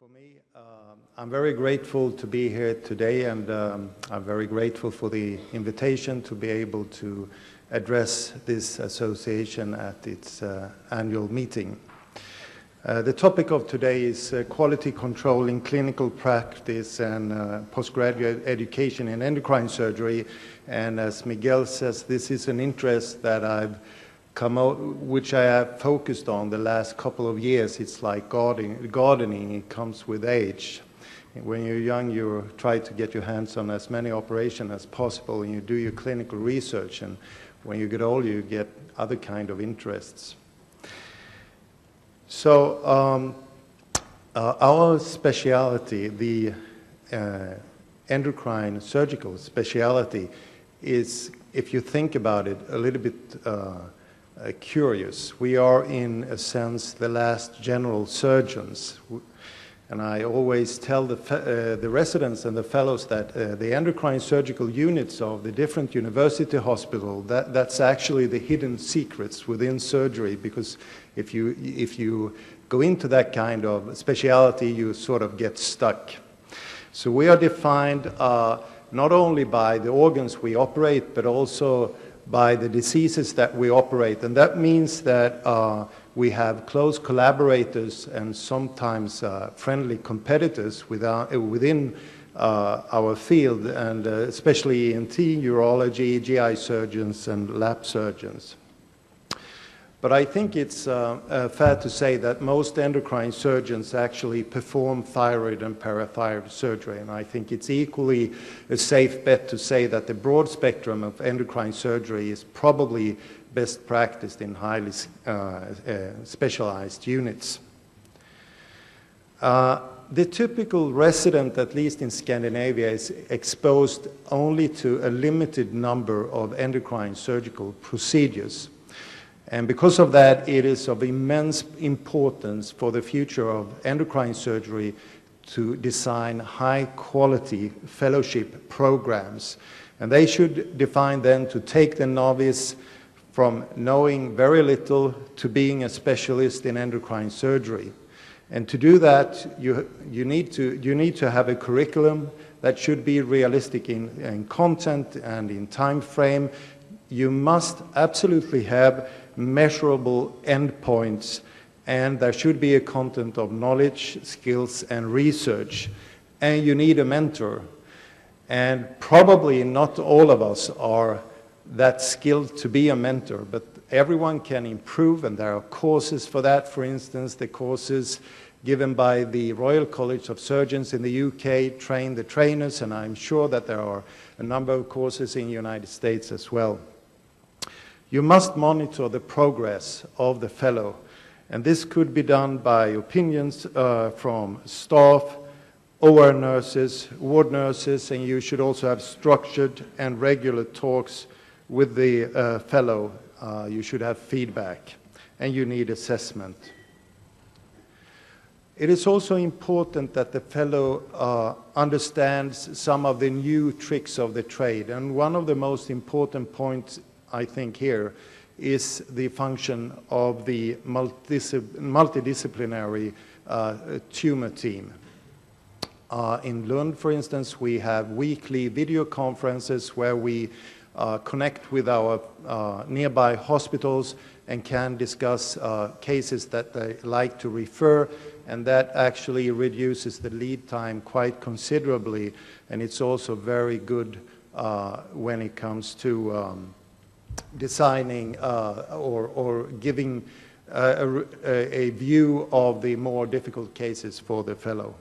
For me, I'm very grateful to be here today, and I'm very grateful for the invitation to be able to address this association at its annual meeting. The topic of today is quality control in clinical practice and postgraduate education in endocrine surgery. And as Miguel says, this is an interest that which I have focused on the last couple of years. It's like gardening, it comes with age. When you're young, you try to get your hands on as many operations as possible, and you do your clinical research, and when you get older, you get other kind of interests. So our specialty, the endocrine surgical specialty, is, if you think about it, a little bit curious. We are, in a sense, the last general surgeons. And I always tell the residents and the fellows that the endocrine surgical units of the different university hospitals, that's actually the hidden secrets within surgery, because if you go into that kind of specialty, you sort of get stuck. So we are defined not only by the organs we operate, but also by the diseases that we operate. And that means that we have close collaborators and sometimes friendly competitors within our field, and especially ENT, urology, GI surgeons, and lab surgeons. But I think it's fair to say that most endocrine surgeons actually perform thyroid and parathyroid surgery, and I think it's equally a safe bet to say that the broad spectrum of endocrine surgery is probably best practiced in highly specialized units. The typical resident, at least in Scandinavia, is exposed only to a limited number of endocrine surgical procedures. And because of that, it is of immense importance for the future of endocrine surgery to design high-quality fellowship programs. And they should define then to take the novice from knowing very little to being a specialist in endocrine surgery. And to do that, you need to have a curriculum that should be realistic in content and in time frame. You must absolutely have measurable endpoints, and there should be a content of knowledge, skills, and research. And you need a mentor. And probably not all of us are that skilled to be a mentor, but everyone can improve, and there are courses for that. For instance, the courses given by the Royal College of Surgeons in the UK train the trainers, and I'm sure that there are a number of courses in the United States as well. You must monitor the progress of the fellow, and this could be done by opinions from staff, OR nurses, ward nurses, and you should also have structured and regular talks with the fellow. You should have feedback, and you need assessment. It is also important that the fellow understands some of the new tricks of the trade, and one of the most important points I think here is the function of the multidisciplinary tumor team. In Lund, for instance, we have weekly video conferences where we connect with our nearby hospitals and can discuss cases that they like to refer, and that actually reduces the lead time quite considerably, and it's also very good when it comes to designing or giving a view of the more difficult cases for the fellow.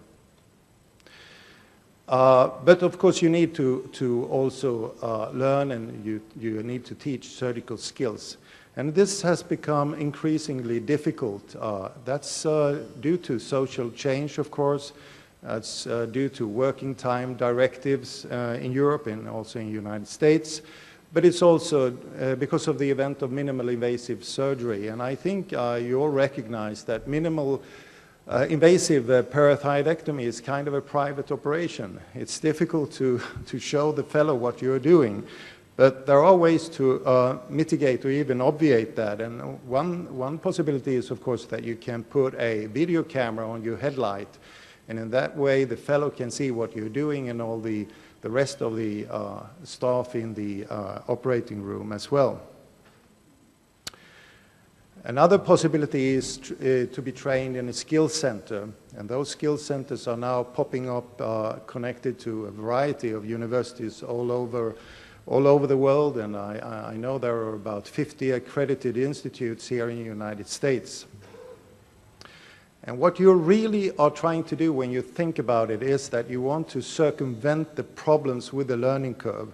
But of course you need to also learn, and you need to teach surgical skills. And this has become increasingly difficult. That's due to social change, of course. That's due to working time directives in Europe and also in the United States. But it's also because of the event of minimal invasive surgery. And I think you all recognize that minimal invasive parathyroidectomy is kind of a private operation. It's difficult to show the fellow what you're doing. But there are ways to mitigate or even obviate that. And one possibility is, of course, that you can put a video camera on your headlight And in that way, the fellow can see what you're doing and all the rest of the staff in the operating room as well. Another possibility is to be trained in a skill center, and those skill centers are now popping up connected to a variety of universities all over the world, and I know there are about 50 accredited institutes here in the United States. And what you really are trying to do when you think about it is that you want to circumvent the problems with the learning curve.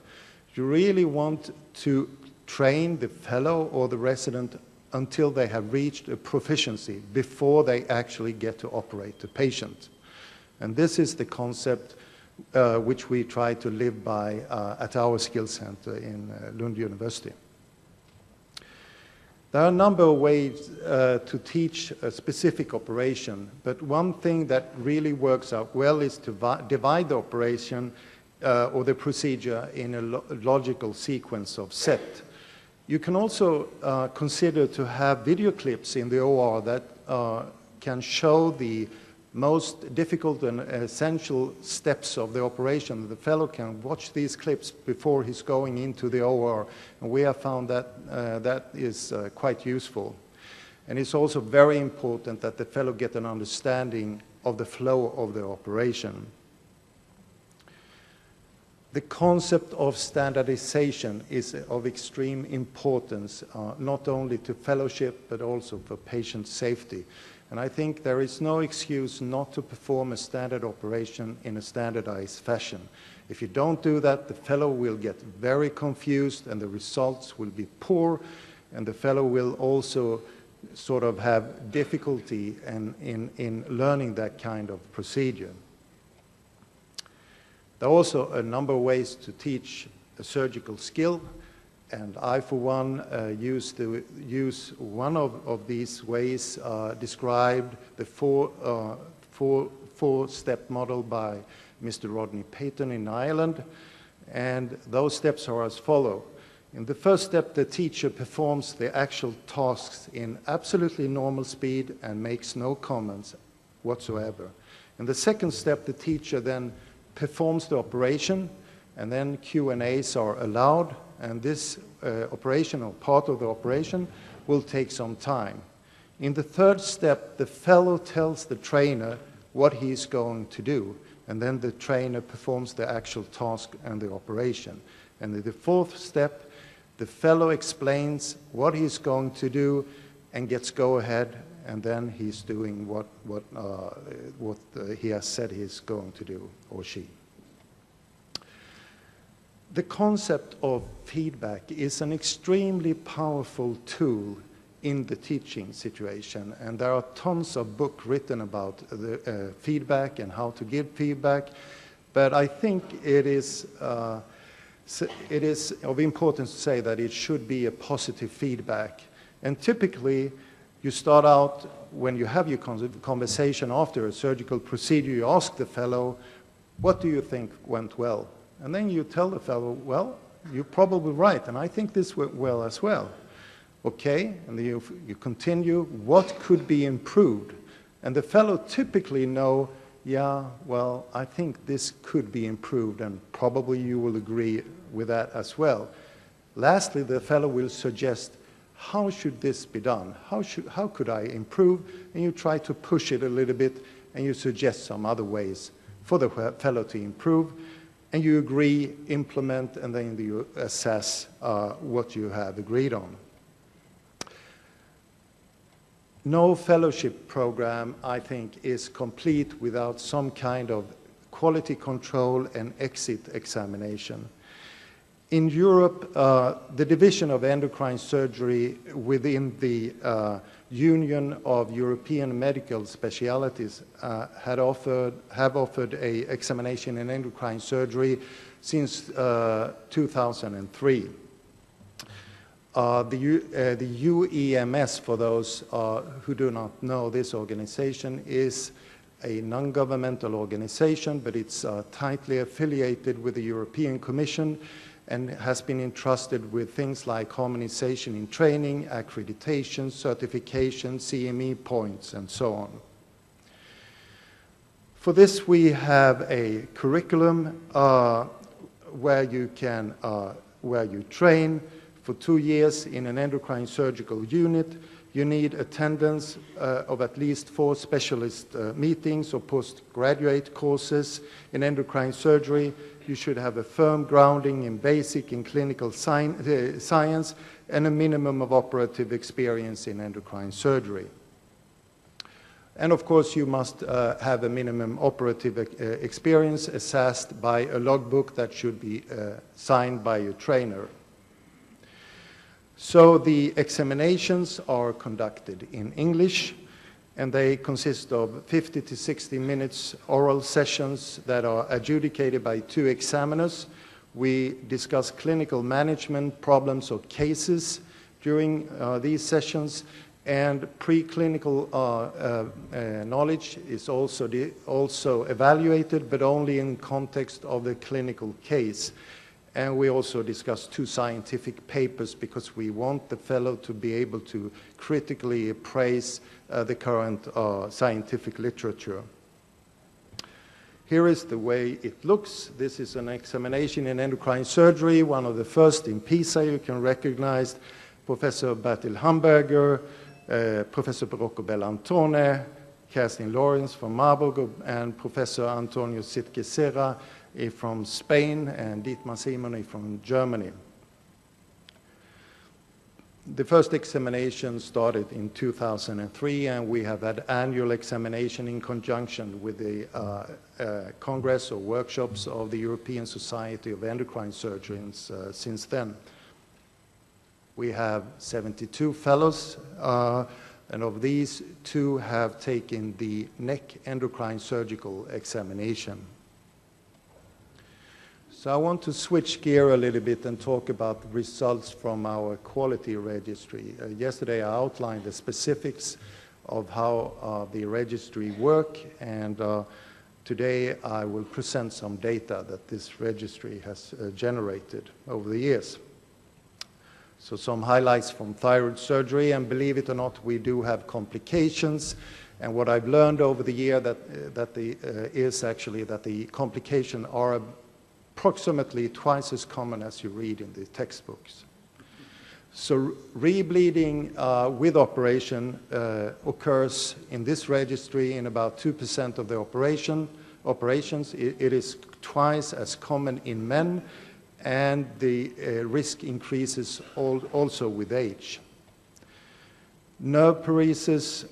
You really want to train the fellow or the resident until they have reached a proficiency before they actually get to operate the patient. And this is the concept which we try to live by at our skill center in Lund University. There are a number of ways to teach a specific operation, but one thing that really works out well is to divide the operation or the procedure in a logical sequence of set. You can also consider to have video clips in the OR that can show the most difficult and essential steps of the operation. The fellow can watch these clips before he's going into the OR, and we have found that that is quite useful. And it's also very important that the fellow get an understanding of the flow of the operation. The concept of standardization is of extreme importance, not only to fellowship, but also for patient safety. And I think there is no excuse not to perform a standard operation in a standardized fashion. If you don't do that, the fellow will get very confused and the results will be poor, and the fellow will also sort of have difficulty in learning that kind of procedure. There are also a number of ways to teach a surgical skill, and I, for one, use one of these ways described, the four-step model by Mr. Rodney Payton in Ireland, and those steps are as follow. In the first step, the teacher performs the actual tasks in absolutely normal speed and makes no comments whatsoever. In the second step, the teacher then performs the operation, and then Q&As are allowed, and this operation or part of the operation will take some time. In the third step, the fellow tells the trainer what he's going to do, and then the trainer performs the actual task and the operation. And in the fourth step, the fellow explains what he's going to do and gets go ahead, and then he's doing what he has said he's going to do, or she. The concept of feedback is an extremely powerful tool in the teaching situation, and there are tons of books written about the feedback and how to give feedback, but I think it is of importance to say that it should be a positive feedback. And typically, you start out, when you have your conversation after a surgical procedure, you ask the fellow, what do you think went well? And then you tell the fellow, well, you're probably right, and I think this went well as well. Okay, and then you continue, what could be improved? And the fellow typically know, yeah, well, I think this could be improved, and probably you will agree with that as well. Lastly, the fellow will suggest, how should this be done? How could I improve? And you try to push it a little bit, and you suggest some other ways for the fellow to improve, and you agree, implement, and then you assess what you have agreed on. No fellowship program, I think, is complete without some kind of quality control and exit examination. In Europe, the Division of Endocrine Surgery within the Union of European Medical Specialities have offered an examination in endocrine surgery since 2003. The UEMS, for those who do not know this organization, is a non-governmental organization, but it's tightly affiliated with the European Commission and has been entrusted with things like harmonization in training, accreditation, certification, CME points, and so on. For this, we have a curriculum where you train for 2 years in an endocrine surgical unit. You need attendance of at least 4 specialist meetings or postgraduate courses in endocrine surgery. You should have a firm grounding in basic and clinical science and a minimum of operative experience in endocrine surgery. And of course, you must have a minimum operative experience assessed by a logbook that should be signed by a trainer. So the examinations are conducted in English, and they consist of 50 to 60 minutes oral sessions that are adjudicated by 2 examiners. We discuss clinical management problems or cases during these sessions, and preclinical knowledge is also evaluated, but only in context of the clinical case. And we also discuss 2 scientific papers because we want the fellow to be able to critically appraise the current scientific literature. Here is the way it looks. This is an examination in endocrine surgery, one of the first in Pisa. You can recognize Professor Bertil Hamburger, Professor Rocco Bellantone, Kerstin Lorenz from Marburg, and Professor Antonio Sitke Serra from Spain, and Dietmar Simony from Germany. The first examination started in 2003, and we have had annual examination in conjunction with the Congress or workshops of the European Society of Endocrine Surgeons since then. We have 72 fellows, and of these, 2 have taken the neck endocrine surgical examination. So I want to switch gear a little bit and talk about the results from our quality registry. Yesterday I outlined the specifics of how the registry work, and today I will present some data that this registry has generated over the years. So some highlights from thyroid surgery, and believe it or not, we do have complications. And what I've learned over the year is actually that the complications are approximately twice as common as you read in the textbooks. So rebleeding with operation occurs in this registry in about 2% of the operations. It is twice as common in men, and the risk increases also with age. Nerve paresis,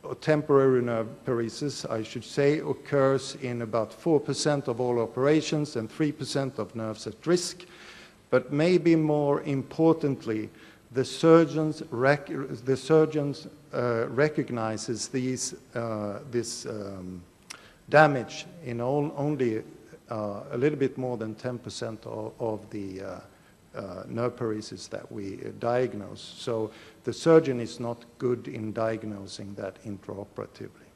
or temporary nerve paresis, I should say, occurs in about 4% of all operations and 3% of nerves at risk. But maybe more importantly, the surgeons recognizes this damage in only a little bit more than 10% of the nerve paresis that we diagnose. So the surgeon is not good in diagnosing that intraoperatively.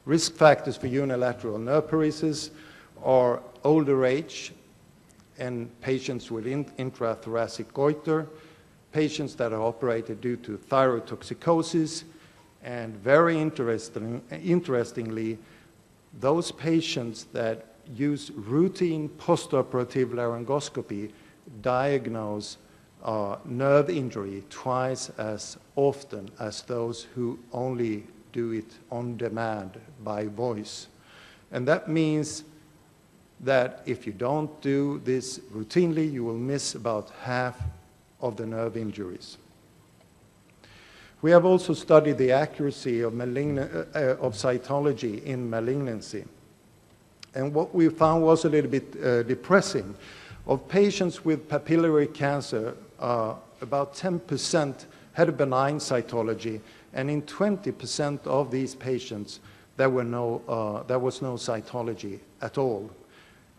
Risk factors for unilateral nerve paresis are older age and patients with intrathoracic goiter, patients that are operated due to thyroid toxicosis, and very interestingly, those patients that use routine postoperative laryngoscopy diagnose nerve injury twice as often as those who only do it on demand by voice. And that means that if you don't do this routinely, you will miss about half of the nerve injuries. We have also studied the accuracy of cytology in malignancy. And what we found was a little bit depressing. Of patients with papillary cancer, about 10% had a benign cytology, and in 20% of these patients, there was no cytology at all.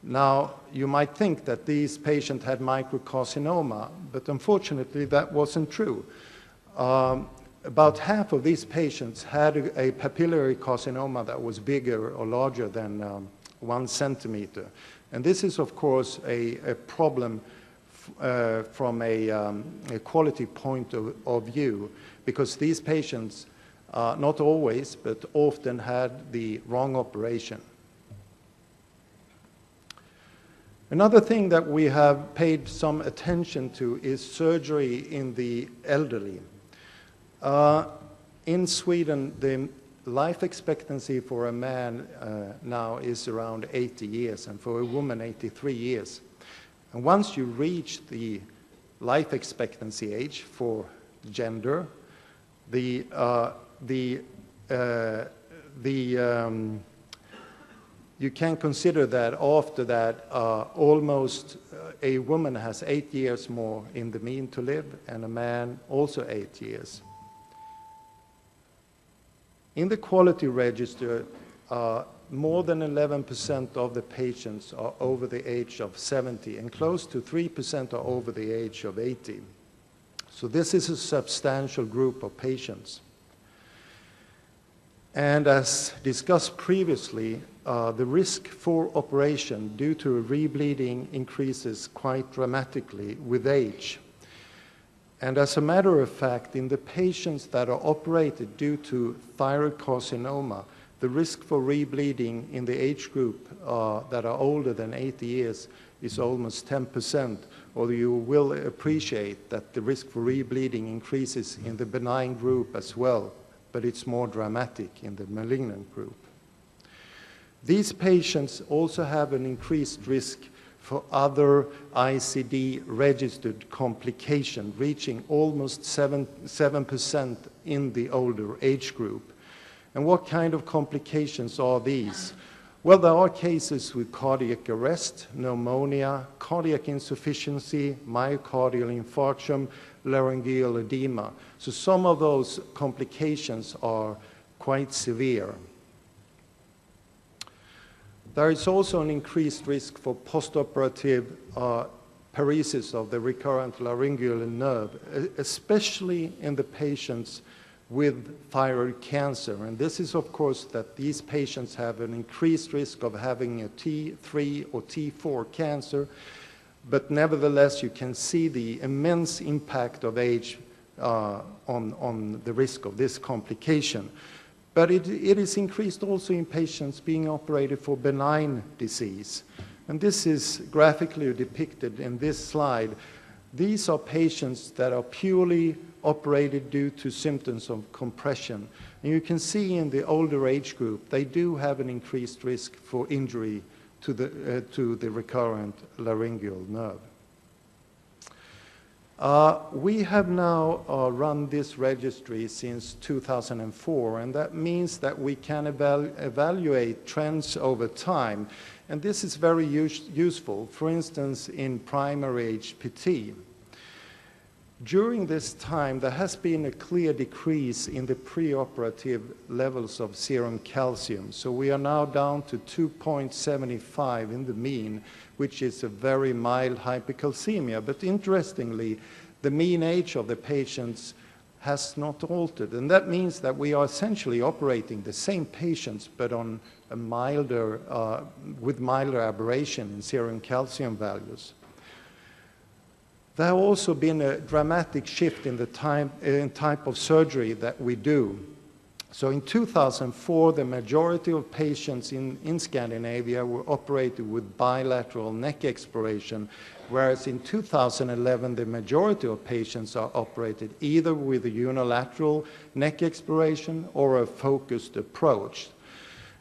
Now, you might think that these patients had microcarcinoma, but unfortunately, that wasn't true. About half of these patients had a papillary carcinoma that was bigger or larger than 1 centimeter. And this is, of course, a problem from a quality point of view, because these patients not always, but often had the wrong operation. Another thing that we have paid some attention to is surgery in the elderly. In Sweden, the life expectancy for a man now is around 80 years, and for a woman, 83 years. And once you reach the life expectancy age for gender, you can consider that after that, almost a woman has 8 years more in the mean to live, and a man also 8 years. In the quality register, more than 11% of the patients are over the age of 70, and close to 3% are over the age of 80. So this is a substantial group of patients. And as discussed previously, the risk for operation due to rebleeding increases quite dramatically with age. And as a matter of fact, in the patients that are operated due to thyroid carcinoma, the risk for rebleeding in the age group that are older than 80 years is almost 10%, or you will appreciate that the risk for rebleeding increases in the benign group as well, but it's more dramatic in the malignant group. These patients also have an increased risk for other ICD-registered complications, reaching almost 7% in the older age group. And what kind of complications are these? Well, there are cases with cardiac arrest, pneumonia, cardiac insufficiency, myocardial infarction, laryngeal edema. So some of those complications are quite severe. There is also an increased risk for postoperative paresis of the recurrent laryngeal nerve, especially in the patients with thyroid cancer. And this is, of course, that these patients have an increased risk of having a T3 or T4 cancer, but nevertheless, you can see the immense impact of age on the risk of this complication. But it is increased also in patients being operated for benign disease. And this is graphically depicted in this slide. These are patients that are purely operated due to symptoms of compression. And you can see in the older age group, they do have an increased risk for injury to the recurrent laryngeal nerve. We have now run this registry since 2004, and that means that we can evaluate trends over time. And this is very useful, for instance, in primary HPT. During this time, there has been a clear decrease in the preoperative levels of serum calcium. So we are now down to 2.75 in the mean, which is a very mild hypercalcemia. But interestingly, the mean age of the patients has not altered. And that means that we are essentially operating the same patients, but on a milder, with milder aberration in serum calcium values. There has also been a dramatic shift in the type of surgery that we do. So in 2004, the majority of patients in Scandinavia were operated with bilateral neck exploration, whereas in 2011, the majority of patients are operated either with a unilateral neck exploration or a focused approach.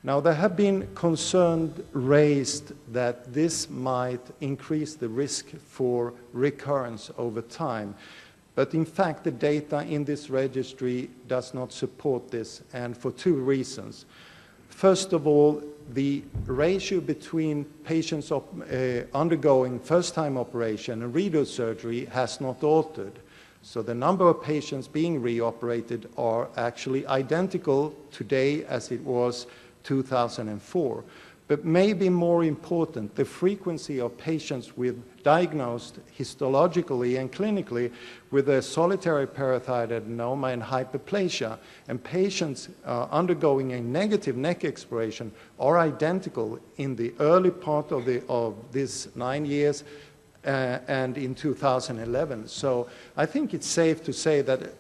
Now, there have been concerns raised that this might increase the risk for recurrence over time. But in fact, the data in this registry does not support this, and for two reasons. First of all, the ratio between patients undergoing first-time operation and redo surgery has not altered. So the number of patients being reoperated are actually identical today as it was 2004. But maybe more important, the frequency of patients diagnosed histologically and clinically with a solitary parathyroid adenoma and hyperplasia, and patients undergoing a negative neck exploration are identical in the early part of this 9 years and in 2011. So I think it's safe to say that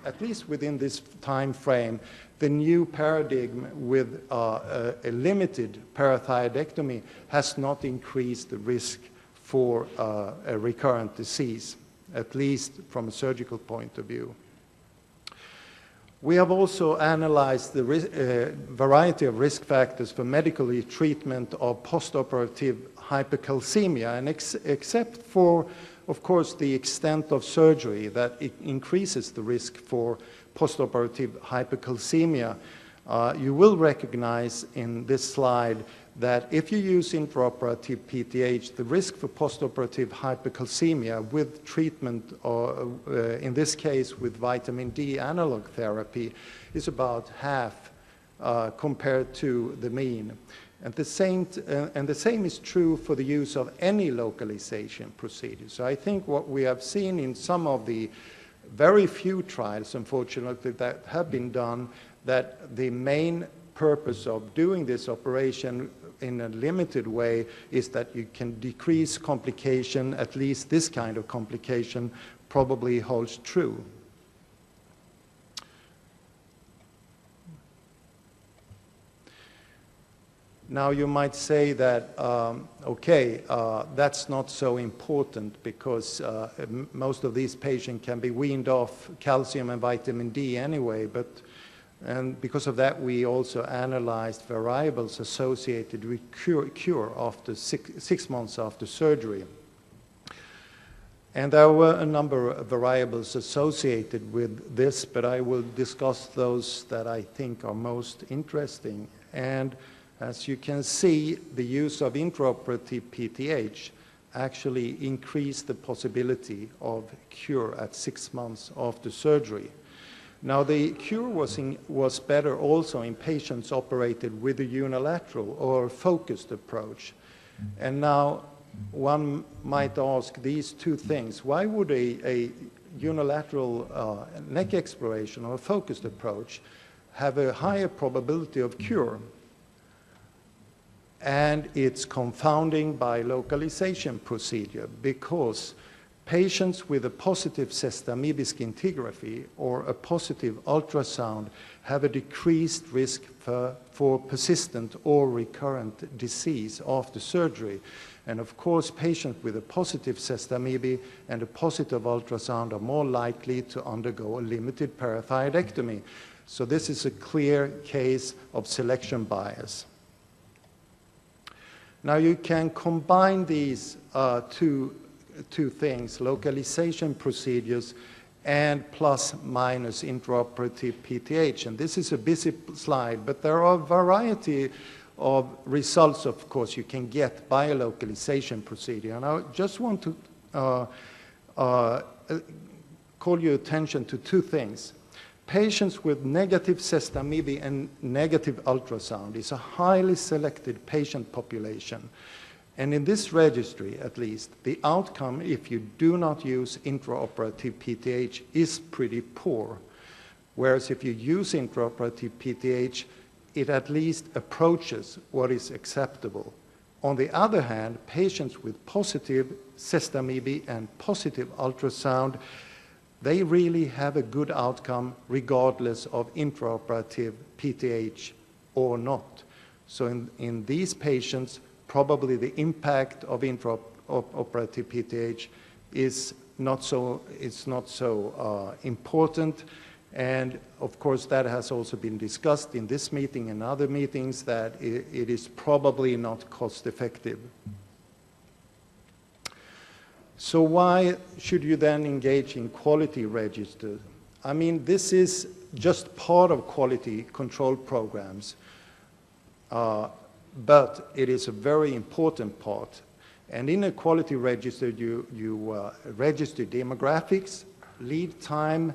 at least within this time frame, the new paradigm with a limited parathyroidectomy has not increased the risk for a recurrent disease, at least from a surgical point of view. We have also analyzed the variety of risk factors for medical treatment of postoperative hypercalcemia, and except for, of course, the extent of surgery that it increases the risk for postoperative hypercalcemia, you will recognize in this slide that if you use intraoperative PTH, the risk for postoperative hypercalcemia with treatment, or in this case with vitamin D analog therapy, is about half compared to the mean. And the same is true for the use of any localization procedure. So I think what we have seen in some of the very few trials, unfortunately, that have been done, that the main purpose of doing this operation in a limited way is that you can decrease complication, at least this kind of complication probably holds true. Now you might say that, okay, that's not so important because most of these patients can be weaned off calcium and vitamin D anyway, and because of that we also analyzed variables associated with cure after six months after surgery. And there were a number of variables associated with this, but I will discuss those that I think are most interesting. And as you can see, the use of intraoperative PTH actually increased the possibility of cure at 6 months after surgery. Now, the cure was better also in patients operated with a unilateral or focused approach. And now one might ask these two things. Why would a unilateral neck exploration or a focused approach have a higher probability of cure? And it's confounding by localization procedure, because patients with a positive sestamibi scintigraphy or a positive ultrasound have a decreased risk for persistent or recurrent disease after surgery. And of course, patients with a positive sestamibi and a positive ultrasound are more likely to undergo a limited parathyroidectomy. So this is a clear case of selection bias. Now you can combine these two things, localization procedures and plus minus intraoperative PTH. And this is a busy slide, but there are a variety of results, of course, you can get by a localization procedure. And I just want to call your attention to two things. Patients with negative sestamibi and negative ultrasound is a highly selected patient population. And in this registry, at least, the outcome, if you do not use intraoperative PTH, is pretty poor. Whereas if you use intraoperative PTH, it at least approaches what is acceptable. On the other hand, patients with positive sestamibi and positive ultrasound, they really have a good outcome regardless of intraoperative PTH or not. So in these patients, probably the impact of intraoperative PTH is not so important. And of course, that has also been discussed in this meeting and other meetings, that it is probably not cost effective. So why should you then engage in quality registers? I mean, this is just part of quality control programs, but it is a very important part. And in a quality register, you register demographics, lead time,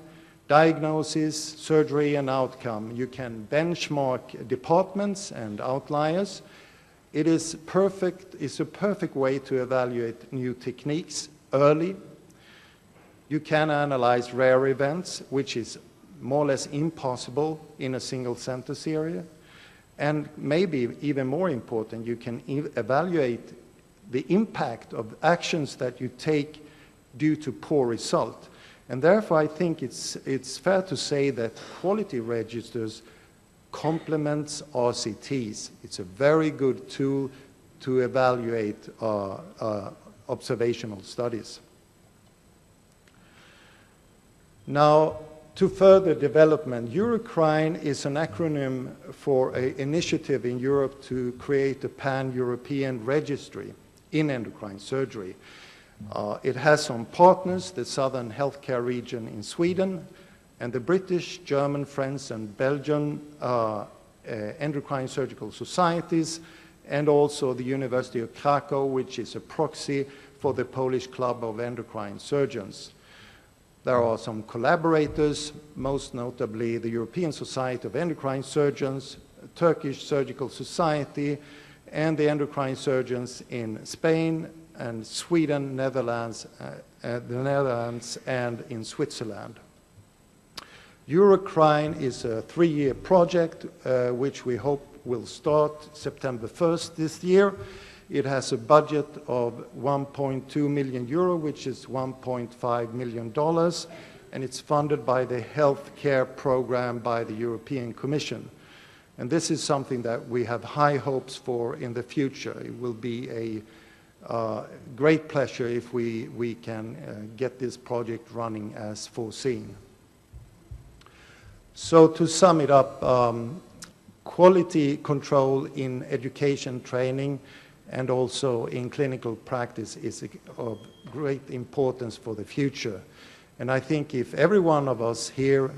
diagnosis, surgery, and outcome. You can benchmark departments and outliers. It is perfect. It's a perfect way to evaluate new techniques early. You can analyze rare events, which is more or less impossible in a single center area. And maybe even more important, you can evaluate the impact of actions that you take due to poor result. And therefore, I think it's fair to say that quality registers complements RCTs. It's a very good tool to evaluate observational studies. Now, to further development, Endocrine is an acronym for an initiative in Europe to create a pan-European registry in endocrine surgery. It has some partners, the Southern Healthcare Region in Sweden, and the British, German, French, and Belgian endocrine surgical societies, and also the University of Krakow, which is a proxy for the Polish Club of Endocrine Surgeons. There are some collaborators, most notably the European Society of Endocrine Surgeons, Turkish Surgical Society, and the endocrine surgeons in Spain and Sweden, the Netherlands, and in Switzerland. Endocrine is a 3-year project which we hope will start September 1st this year. It has a budget of 1.2 million euro, which is $1.5 million, and it's funded by the healthcare program by the European Commission. And this is something that we have high hopes for in the future. It will be a great pleasure if we can get this project running as foreseen. So to sum it up, quality control in education training and also in clinical practice is of great importance for the future. And I think if every one of us here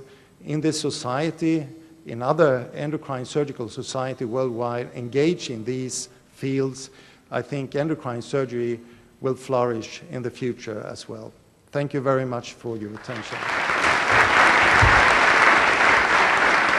in this society, in other endocrine surgical society worldwide, engage in these fields, I think endocrine surgery will flourish in the future as well. Thank you very much for your attention.